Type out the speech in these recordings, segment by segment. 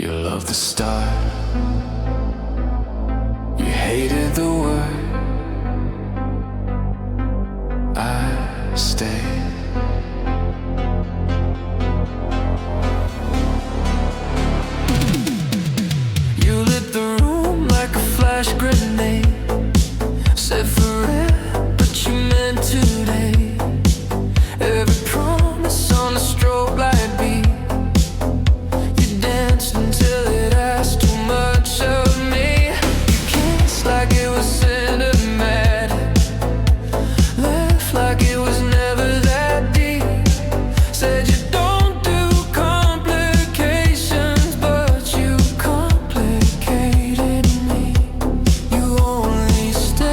You love the start, you hated the word I stayed. You lit the room like a flash grenade. Said forever, but you meant today. Every promise on a strobe light beat. You danced until it asked too much of me. You kissed like it was cinematic, laughed like it was never that deep. Said you don't do complications, but you complicated me. You only stayed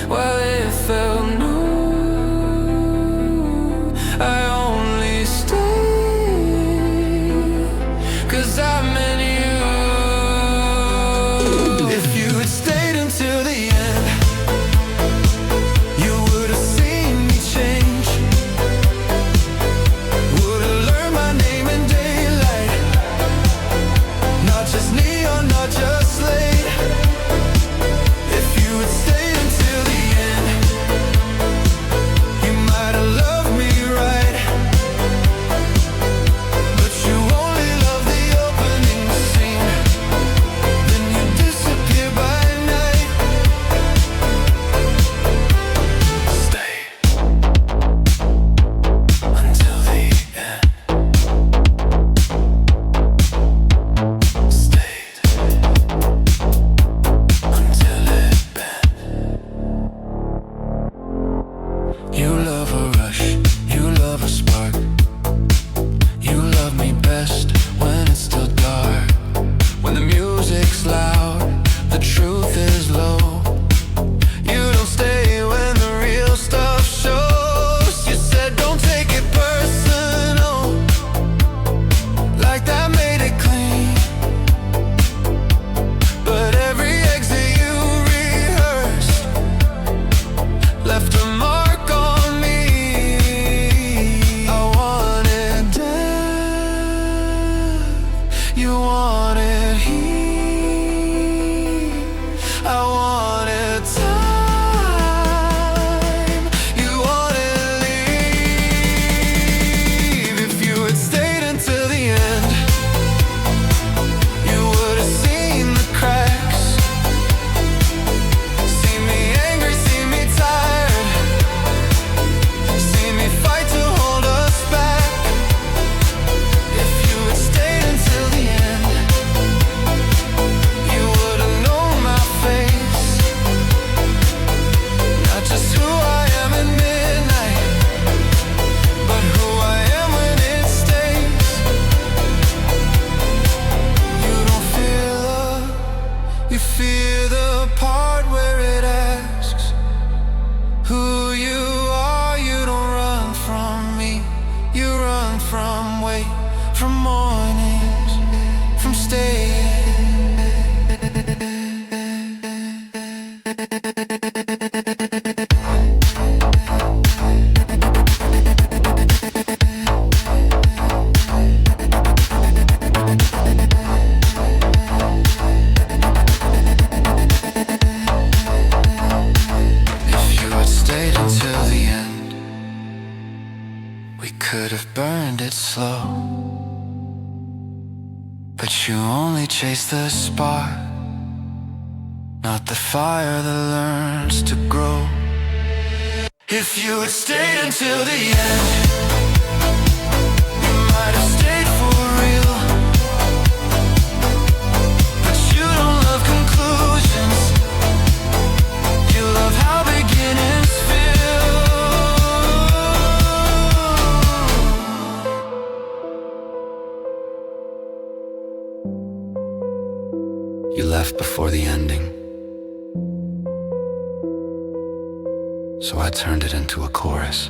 while it felt new. I only stayed 'cause I meant you. If you had stayed until the end, you would have seen me change. Would have learned my name in daylight, not just neon, not just late. If you had stayed until the end, you might have loved me right, but you only loved the opening scene. Then you disappear by night. Stay until the end. Stayed until it bent. You love a rush, you love a spark. You love me best when it's still dark. When the music's loud, the truth is low. You don't stay when the real stuff shows. You said don't take it personal, like that made it clean. But every exit you rehearsed left a mark on me. I wanted death, you wanted heat. I wanted time, you wanted leave. If you had stayed until the end, you would have seen the cracks. See me angry, see me tired, see me fight to hold us back. If you had stayed until the end, you would have known my face, not just who I am at midnight, but who I am when it stays. You don't fear love, you fear the part where it asks who you are. You don't run from me, you run from wait, from mornings, from staying. If you had stayed until the end, we could have burned it slow. But you only chase the spark, not the fire that learns to grow. If you had stayed until the end, you might have stayed for real. But you don't love conclusions, you love how beginnings feel. You left before the ending, so I turned it into a chorus.